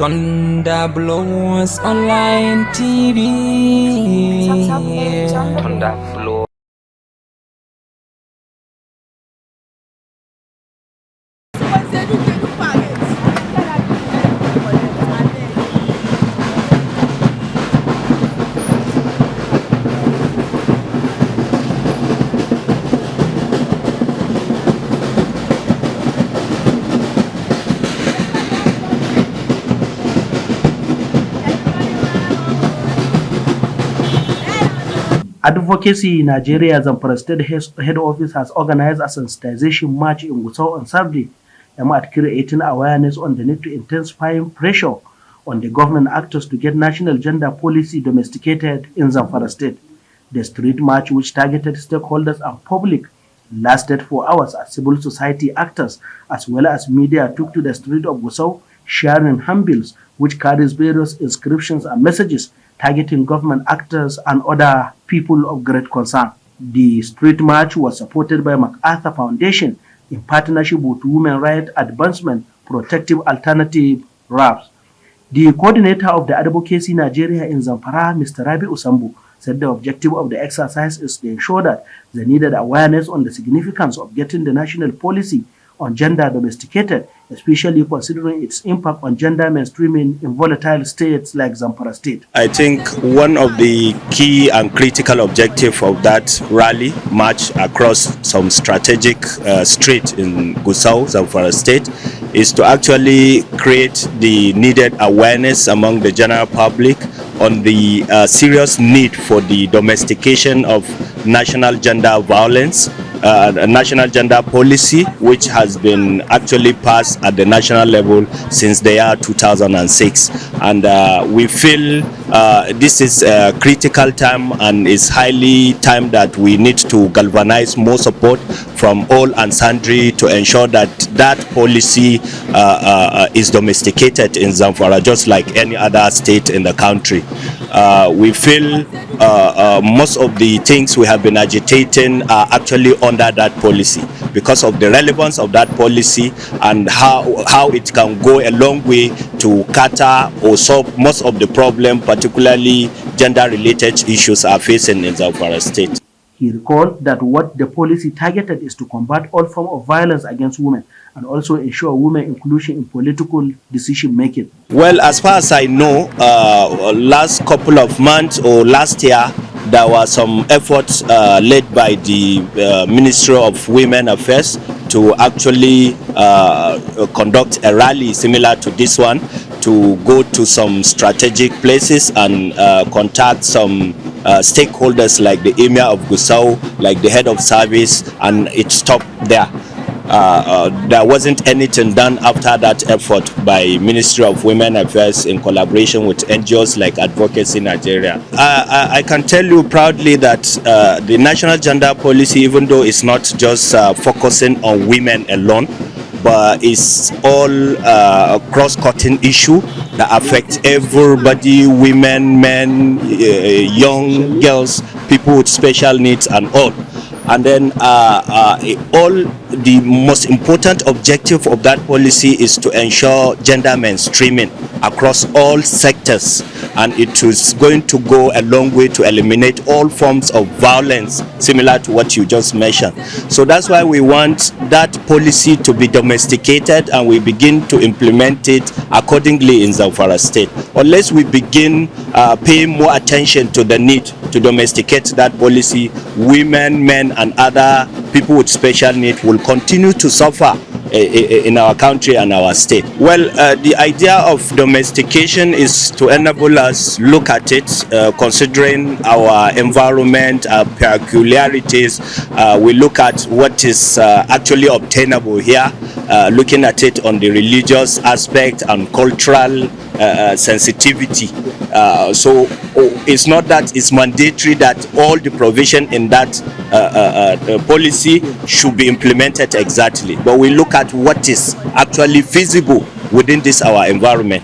Thunder blows online TV. Thunder blows. Advocacy Nigeria Zamfara State Head Office has organized a sensitization march in Gusau on Saturday, aimed at creating awareness on the need to intensify pressure on the government actors to get national gender policy domesticated in Zamfara State. The street march, which targeted stakeholders and public, lasted 4 hours as civil society actors as well as media took to the street of Gusau, sharing handbills which carries various inscriptions and messages targeting government actors and other people of great concern. The street march was supported by MacArthur Foundation in partnership with Women Rights Advancement Protective Alternative RAPS. The coordinator of the Advocacy Nigeria in Zamfara, Mr. Rabi Usambu, said the objective of the exercise is to ensure that the needed awareness on the significance of getting the national policy on gender domesticated, especially considering its impact on gender mainstreaming in volatile states like Zamfara State. I think one of the key and critical objectives of that rally march across some strategic street in Gusau, Zamfara State, is to actually create the needed awareness among the general public on the serious need for the domestication of national gender violence, a national gender policy which has been actually passed at the national level since the year 2006, and we feel this is a critical time and is highly time that we need to galvanize more support from all and sundry to ensure that that policy is domesticated in Zamfara just like any other state in the country. We feel most of the things we have been agitating are actually under that policy because of the relevance of that policy and how it can go a long way to cater or solve most of the problem, particularly gender-related issues are facing in Zamfara State. He recalled that what the policy targeted is to combat all forms of violence against women and also ensure women inclusion in political decision making. Well, as far as I know, last couple of months or last year, there were some efforts led by the Ministry of Women Affairs to actually conduct a rally similar to this one, to go to some strategic places and contact some stakeholders like the Emir of Gusau, like the head of service, and it stopped there. There wasn't anything done after that effort by Ministry of Women Affairs in collaboration with NGOs like Advocacy Nigeria. I can tell you proudly that the national gender policy, even though it's not just focusing on women alone, but it's all a cross-cutting issue that affects everybody, women, men, young girls, people with special needs and all. And then all the most important objective of that policy is to ensure gender mainstreaming across all sectors, and it is going to go a long way to eliminate all forms of violence similar to what you just mentioned. So that's why we want that policy to be domesticated and we begin to implement it accordingly in Zamfara State. Unless we begin paying more attention to the need to domesticate that policy, women, men and other people with special needs will continue to suffer in our country and our state. Well, the idea of domestication is to enable us look at it, considering our environment, our peculiarities. We look at what is actually obtainable here, looking at it on the religious aspect and cultural sensitivity. So it's not that it's mandatory that all the provision in that policy should be implemented exactly, but we look at what is actually feasible within this our environment.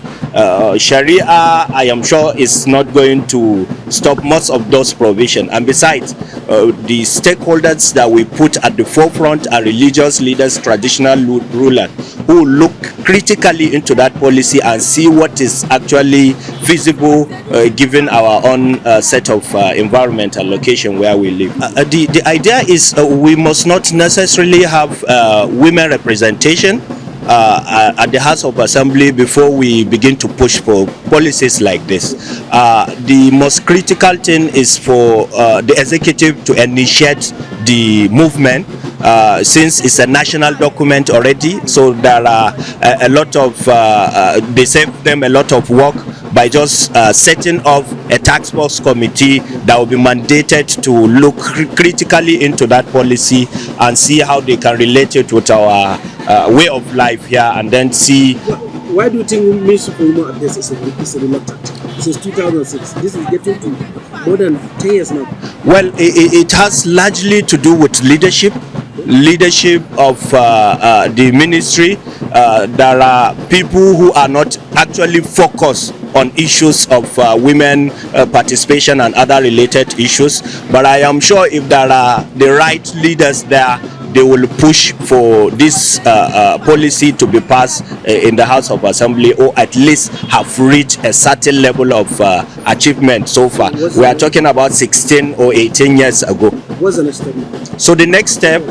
Sharia, I am sure, is not going to stop most of those provisions, and besides, the stakeholders that we put at the forefront are religious leaders, traditional rulers, who look critically into that policy and see what is actually feasible given our own set of environment and location where we live. The idea is we must not necessarily have women representation at the House of Assembly before we begin to push for policies like this. The most critical thing is for the executive to initiate the movement, since it's a national document already, so there are a lot of they save them a lot of work by just setting up a task force committee that will be mandated to look critically into that policy and see how they can relate it with our way of life here, and then see. Why do you think Ministry for Women Affairs is reluctant? Since 2006, this is getting to more than 10 years now. Well, it has largely to do with leadership of the ministry. There are people who are not actually focused on issues of women participation and other related issues, but I am sure if there are the right leaders there, they will push for this policy to be passed in the House of Assembly, or at least have reached a certain level of achievement so far. We are talking about 16 or 18 years ago. What's the next step? So the next step,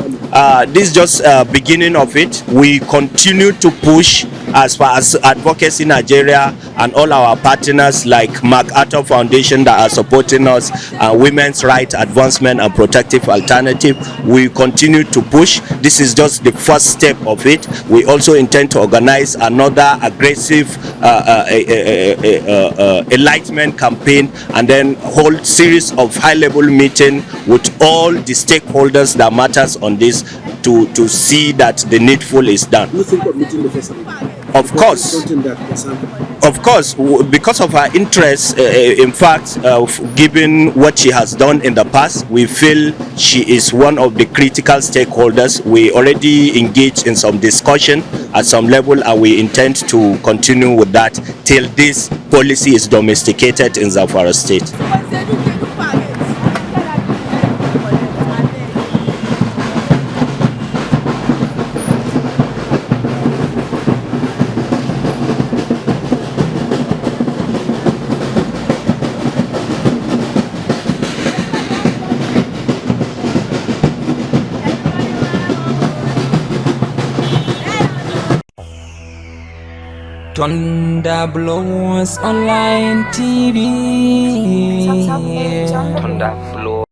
this is just beginning of it. We continue to push as far as Advocacy Nigeria and all our partners like MacArthur Foundation that are supporting us, Women's Rights Advancement and Protective Alternative. We continue to push. This is just the first step of it. We also intend to organize another aggressive enlightenment campaign, and then hold series of high-level meeting with all the stakeholders that matters on this to see that the needful is done. Do you think of meeting the first? Of course, because of her interest, in fact, given what she has done in the past, we feel she is one of the critical stakeholders. We already engaged in some discussion at some level, and we intend to continue with that till this policy is domesticated in Zamfara State. Thunder Blows Online TV.